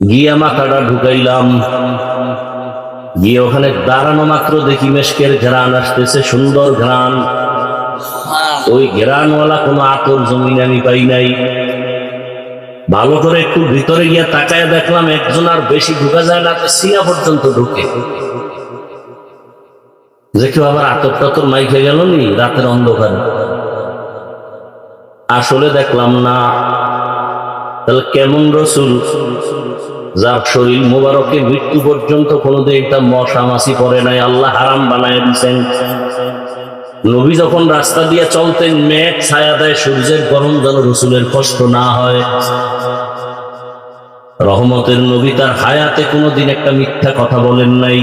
গিয়া মাথাটা ঢুকাইলাম, গিয়ে ওখানে দাঁড়ানো মাত্র দেখি মেশকের ঘ্রাণ আসতেছে, সুন্দর ঘ্রাণ। ওই ঘ্রাণওয়ালা কোনো আতর জমিনে আমি পাই নাই। ভালো করে একটু ভিতরে গিয়া তাকায় দেখলাম একজন আর বেশি ঢুকা যায় না, সিনা পর্যন্ত ঢুকে। যে কেউ আবার আতর টাতর মাইকে গেল নি রাতের অন্ধকারে। আসলে দেখলাম না। তাহলে কেমন রসুল, যার শরীর মোবারকে মৃত্যু পর্যন্ত কোনোদিন একটা মশা মাছি পড়ে নাই, আল্লাহ হারাম বানায় দিচ্ছেন। নবী যখন রাস্তা দিয়ে চলতেন মেঘ ছায়া দেয়, সূর্যের গরম যেন রসুলের কষ্ট না হয়। রহমতের নবী তার হায়াতে কোনোদিন একটা মিথ্যা কথা বলেন নাই।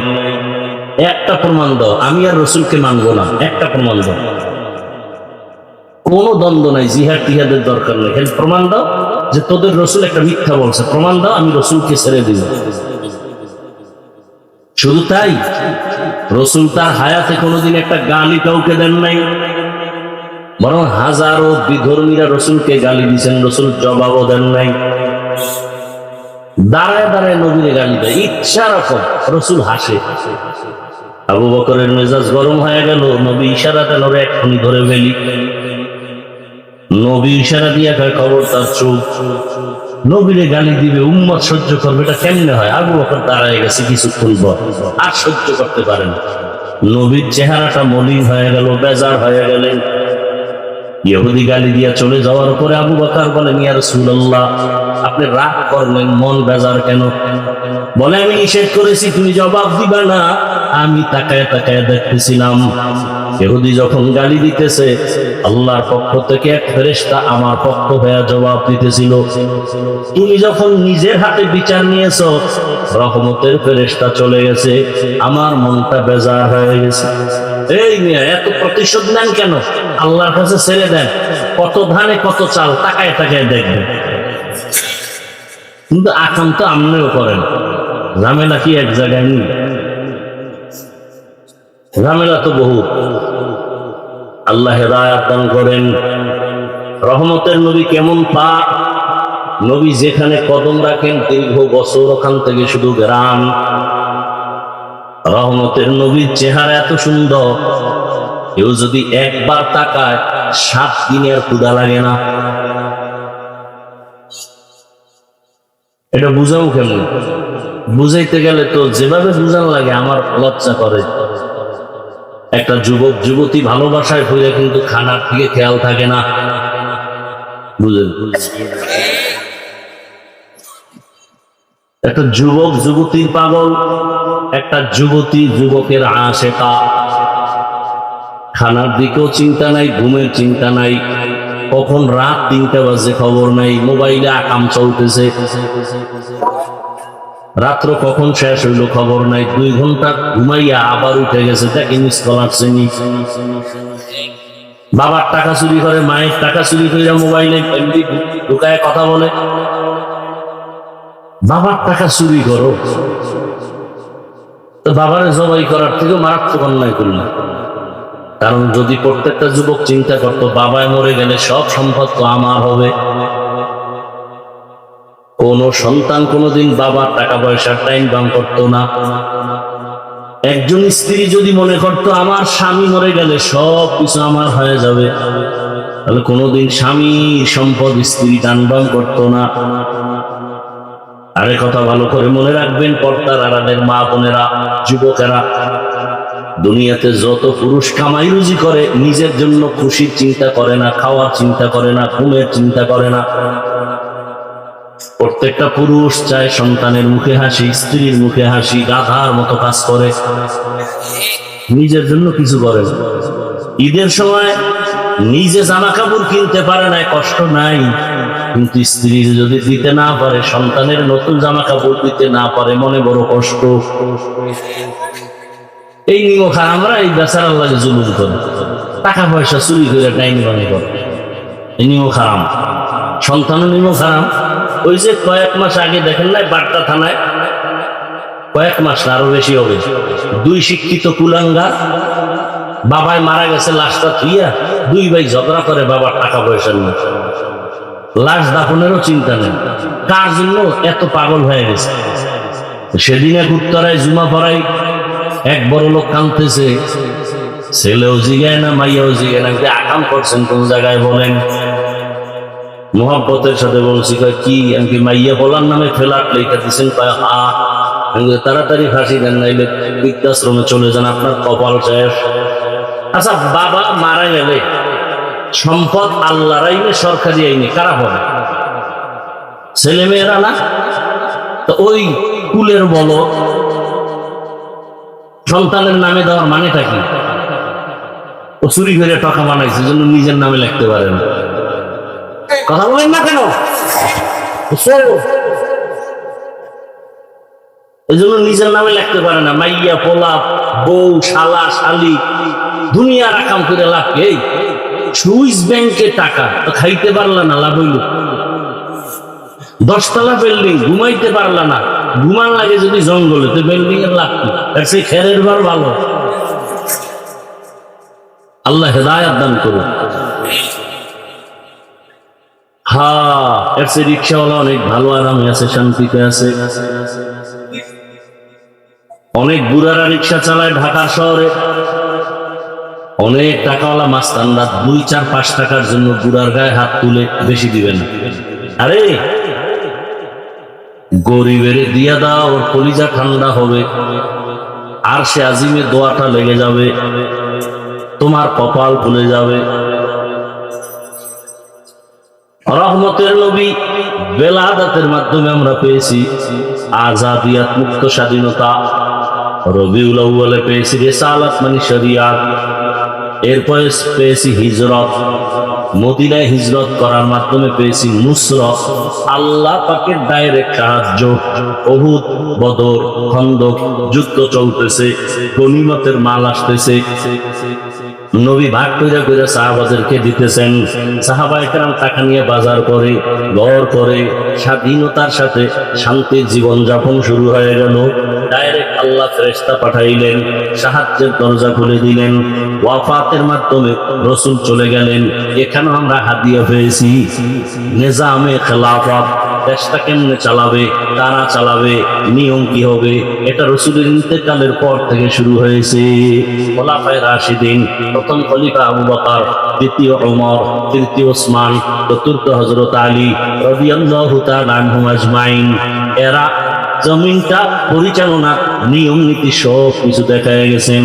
একটা প্রমাণ দাও, আমি আর রসুলকে মানবো না, একটা প্রমাণ দাও। কোনো দ্বন্দ্ব নাই, জিহাদ টিহাদের দরকার নেই, প্রমাণ দাও যে তোদের রসুল একটা মিথ্যা বলছে, প্রমাণ দাও, আমি রসুলকে ছেড়ে দিব। শুধু তাই, রসুল তার হায়াতে কোনোদিন একটা গালি কাউকে দেন নাই, বরং হাজারো বিধর্মীরা রসুলকে গালি দিচ্ছেন, রসুল জবাবও দেন নাই। দাঁড়ায় দাঁড়ায় নবীরে গালি দেয় ইচ্ছা রকম, রসুল হাসে। আবু বকরের মেজাজ গরম হয়ে গেল, নবী ইশারা দেন ওরে এক্ষুনি ধরে ফেলি। নবী ইশারা দিয়া কয় খবর তার চোখ। নবীরে গালি দিবে, উম্মত সহ্য করবে, এটা কেমনে হয়? আবু বকর দাঁড়ায় গেছে কিছুক্ষণ পর, আর সহ্য করতে পারেন। নবীর চেহারাটা মলিন হয়ে গেল, বেজার হয়ে গেলেন। ইহুদি গালি দিয়া চলে যাওয়ার পরে আবু বকর বলেন, ইয়া রাসূলুল্লাহ, আপনি রাগ করলেন, মন বেজার কেন? বলে, আমি নিষেধ করেছি, তুমি জবাব দিবা না, আমি তাকায় তাকায় দেখতেছিলাম। ইহুদি যখন গালি দিতেছে, আল্লাহর পক্ষ থেকে এক ফেরেশতা আমার পক্ষ হয়ে জবাব দিতেছিল। তুমি যখন নিজের হাতে বিচার নিয়েছো, রহমতের ফেরেশতা চলে গেছে, আমার মনটা বেজার হয়ে গেছে। এই মিয়া, এত প্রতিশোধ নেন কেন? আল্লাহর কাছে ছেড়ে দেন, কত ধানে কত চাল, তাকায় তাকায় দেখবেন। কিন্তু এখন তো আমনেও করেন, ঝামেলা কি এক জায়গায় নেই? ঝামেলা তো বহু। আল্লাহ হেদায়েত দান করেন। রহমতের নবী কেমন পাক, নবী যেখানে কদম রাখেন দীর্ঘ বছর ওখান থেকে শুধু গ্রাম। রহমতের নবীর চেহারা এত সুন্দর, কেউ যদি একবার তাকায় 7 দিনে আর ক্ষুধা লাগে না। এটা বুঝাও কেমন? বুঝাইতে গেলে তো যেভাবে বুঝান লাগে আমার লজ্জা করে। একটা যুবক যুবতী ভালোবাসায় হইলে কিন্তু খানার দিকে খেয়াল থাকে না, বুঝলেন? একটা যুবক যুবতীর পাগল, একটা যুবতী যুবকের আশেকা। খানার দিকেও চিন্তা নাই, ঘুমের চিন্তা নাই, কখন রাত 3টা বাজে খবর নাই, মোবাইলে আকাম চলতেছে, রাত্র কখন শেষ হইল খবর নাই, 2 ঘন্টা ঘুমাইয়া আবার উঠে গেছে, তাকে মিস কল আসছেনি। বাবার টাকা চুরি করে, মায়ের টাকা চুরি করে মোবাইলে এমনি ঢুকায় কথা বলে। বাবার টাকা চুরি করো তো বাবারে জবাই করার থেকেও মারাত্মক অন্যায় করল। কারণ যদি প্রত্যেকটা যুবক চিন্তা করতো বাবায় মরে গেলে সব সম্পদ তো আমার হবে, কোন সন্তান কোনদিন বাবার টাকা পয়সার টাইম বাম করতো না। একজন স্ত্রী যদি মনে করতো আমার স্বামী মরে গেলে সব কিছু আমার হয়ে যাবে, তাহলে কোনদিন স্বামীর সম্পদ স্ত্রী টান বাম করতো না। আরে কথা ভালো করে মনে রাখবেন, পর্দার আড়ালের মা বোনেরা, যুবকেরা, দুনিয়াতে যত পুরুষ কামাই রুজি করে নিজের জন্য খুশির চিন্তা করে না, খাওয়ার চিন্তা করে না, ঘুমের চিন্তা করে না। প্রত্যেকটা পুরুষ চায় সন্তানের মুখে হাসি, স্ত্রীর মুখে হাসি, গাধার মতো কাজ করে, নিজের জন্য কিছু করে না। ঈদের সময় নিজে জামা কাপড় কিনতে পারে না, কষ্ট নাই, কিন্তু স্ত্রীর যদি দিতে না পারে, সন্তানের নতুন জামা কাপড় দিতে না পারে, মনে বড় কষ্ট। এই নিমক আমরা এই বেচারার লাগে জুলুম করে, টাকা পয়সা চুরি করে ডাইনি বানি করে, এই নিমক হারাম। সন্তানও নিমক হারাম। ওই যে কয়েক মাস আগে দেখেন নাই বাড্ডা থানায়, কয়েক মাস না আরো বেশি হবে, 2 শিক্ষিত কুলাঙ্গার, বাবায় মারা গেছে, লাশটা থুইয়া 2 ভাই ঝগড়া করে বাবার টাকা পয়সা নিয়ে। লাশ দাফনেরও চিন্তা নেই। কার জন্য এত পাগল হয়ে গেছে? সেদিন এক উত্তরায় জুমা পড়াই এক বড় লোক কাঁদতেছে, ছেলেও জিগায় না, মাইয়াও জিগায় না, আকাম করছেন কোন জায়গায় বলেন? মোহাব্বতের সাথে বলছি, কি আমি মাইয়া বলার নামে ফ্ল্যাট লেখা দিচ্ছেন? তাড়াতাড়ি ফাঁসি দেন, নাইলে বৃদ্ধাশ্রমে চলে যান, আপনার কপাল শেষ। আচ্ছা, বাবা মারা গেলে সম্পদ আল্লাহর আইনে, সরকারি আইনে কারা হবে? ছেলে মেয়েরা না? তো ওই কুলের বলো সন্তানের নামে দেওয়ার মানেটা কি? ও চুরি করে টাকা বানাইছে, জন্য নিজের নামে লিখতে পারে না। কথা বলেন না কেন? এই জন্য নিজের নামে লিখতে পারে না। মাইয়া পোলা বউ শালা শালি দুনিয়া রাখাম করে লাভ। এই সুইস ব্যাংকে টাকা তো খাইতে পারলা না, লাভ হইল? 10 তলা বিল্ডিং ঘুমাইতে পারলা না, ঘুমান লাগে যদি জঙ্গলে, তো বিল্ডিং এর লাভ কি? তার সেই খেরের ঘর ভালো। আল্লাহ হেদায়েত দান করুন। এর সে রিক্সাওয়ালা অনেক ভালো আরামে আছে, শান্তিতে আছে। অনেক বুড়ারা রিক্সা চালায় ঢাকা শহরে। অনেক টাকাওয়ালা মাস্তানরা 2, 4, 5 টাকার জন্য বুড়ার গায়ে হাত তুলে বেশি দিবে না। আরে গরিবের দিয়া দাও, ওর কলিজা ঠান্ডা হবে, আর সে আজিমে দোয়াটা লেগে যাবে, তোমার কপাল খুলে যাবে। রহমতের নবী বেলাদাতের মাধ্যমে আমরা পেয়েছি আজাদিয়াত, মুক্ত স্বাধীনতা। রবিউল আউয়ালে পেয়েছি রিসালাত মানে শরিয়াত। এরপরে পেয়েছি হিজরত, মদিনায় হিজরত করার মাধ্যমে পেয়েছি নুসরত, আল্লাহ পাকের ডাইরেক্ট সাহায্য। উহুদ, বদর, খন্দক যুদ্ধ চলতেছে, গনিমতের মাল আসতেছে, নবী ভাগ কইরা কইরা সাহাবাদেরকে দিতেছেন। সাহাবায়ে কেরাম টাকা নিয়ে বাজার করে, ঘর করে, স্বাধীনতার সাথে শান্তির জীবন যাপন শুরু হয়ে গেল। ডাইরেক্ট আল্লাহ ফেরেশতা পাঠাইলেন, সাহায্যের দরজা খুলে দিলেন। ওয়াফাতের মাধ্যমে রাসূল চলে গেলেন। এখানে আমরা হাদিয়া পেয়েছি নিজামে খেলাফত। দেশটা কেমনে চালাবে, কারা চালাবে, নিয়ম কি হবে, এটা রাসূলের ইন্তেকালের পর থেকে শুরু হয়েছে। খোলাফায়ে রাশিদিন, প্রথম খলিফা আবু বকর, দ্বিতীয় ওমর, তৃতীয় ওসমান, চতুর্থ হযরত আলী রাদিয়াল্লাহু তাআলা আনহুম আজমাইন। এরা জমিনটা পরিচালনার নিয়ম নীতি সব কিছু দেখায় গেছেন।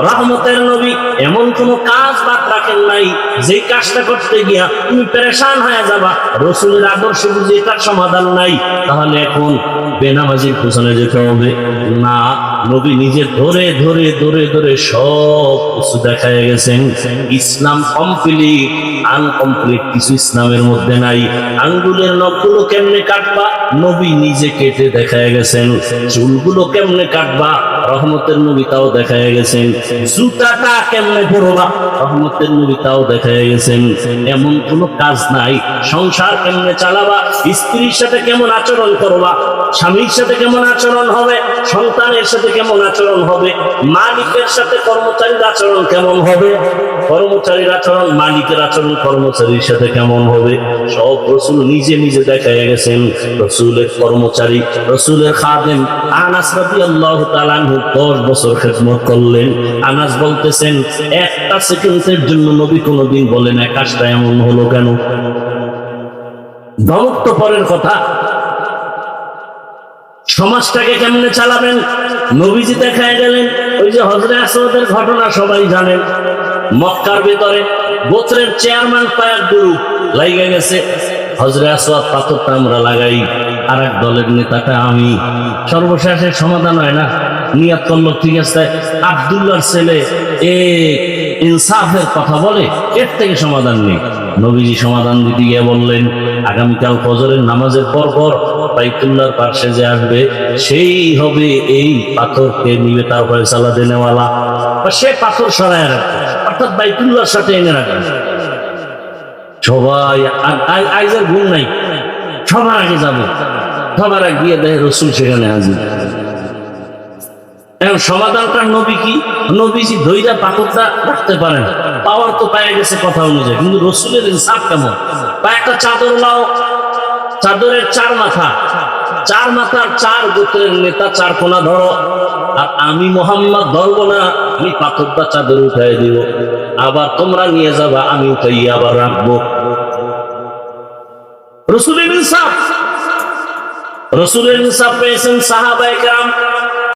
রহমতের নবী এমন কোন কাজ বাদ রাখেন নাই যে কাজটা করতে গিয়া তুমি পেরেশান হয়ে যাবা, রাসূলের আদর্শ বুঝে এটার সমাধান নাই, তাহলে এখন বেনামাজির পিছনে যেতে হবে না। নবী নিজে ধরে ধরে ধরে ধরে সব কিছু দেখায় গেছেন। ইসলাম কমপ্লিট, আনকমপ্লিট কিছু ইসলামের মধ্যে নাই। আঙ্গুলের নখগুলো কেমনে কাটবা, নবী নিজে কেটে দেখায় গেছেন। চুলগুলো কেমনে কাটবা, রহমতের নবী তাও দেখায় গেছেন। জুতাটা কেমনে পরবা, রহমতের নবী তাও দেখায় গেছেন। এমন কোনো কাজ নাই। সংসার কেমনে চালাবা, স্ত্রীর সাথে কেমন আচরণ করবা, স্বামীর সাথে কেমন আচরণ হবে, সন্তানের সাথে কেমন আচরণ হবে, মালিকের সাথে কর্মচারীর আচরণ কেমন হবে, কর্মচারীর আচরণ মালিকের আচরণ কর্মচারীর সাথে কেমন হবে, সব রাসূল নিজে নিজে দেখায় গেছেন। রাসূলের কর্মচারী, রাসূলের খাদেম আনাস রাদিয়াল্লাহু তাআলা আনহু 10 বছর খেদমত করলেন। আনাস বলতেছেন, একটা সেকেন্ডের জন্য নবী কোনদিন বলেন না কাজটা এমন হলো কেন। ধমক তো পরের কথা, সমাজটাকে কেমনে চালাবেন নবীজি দেখায় গেলেন। ওই যে হযরত আসওয়াদের ঘটনা সবাই জানেন। মক্কার ভিতরে গোত্রের চেয়ারম্যান কয়েক গ্রুপ লাইগা গেছে, হযরত আসওয়াদ পাথরটা আমরা লাগাই, আর এক দলের নেতাটা আমি। সর্বশেষে সমাধান হয় না, নিয়ত করলো ঠিক আছে আব্দুল্লাহর ছেলে ইনসাফের কথা বলে, এর থেকে সমাধান নেই। নবীজি সমাধান দিতে গিয়ে বললেন, আগামীকাল ফজরের নামাজের পর পর বাইতুল্লাহর পাশে যে আসবে সেই হবে এই পাথরকে নিবে তার ফয়সালা দেনেওয়ালা, সে পাথর সরায় রাখবে, অর্থাৎ বাইতুল্লাহর সাথে এনে রাখবে। সবাই আইজার ঘুম নাই, সবার আগে যাবে, সবার আগে গিয়ে দেখে রাসূল সেখানে হাজির। এখন সমাধানটা নবী কি নবীজি ধৈর্য পাথরটা রাখতে পারেন, পাওয়ার তো পায়ে গেছে কথা অনুযায়ী, কিন্তু রসুলের ইনসাফ কেমন? বা একটা চাদর নাও, চাদরের চার মাথা, চার মাথার চার গোত্রের নেতা চার কোনা ধরো, আর আমি মোহাম্মদ ধরবো না, আমি পাথরটা চাদর উঠাই দিব, আবার তোমরা নিয়ে যাবা, আমি উঠাইয়া আবার রাখবো। রসুলের ইনসাফ, রসুলের ইনসাফ পেয়েছেন সাহাবায়ে কেরাম।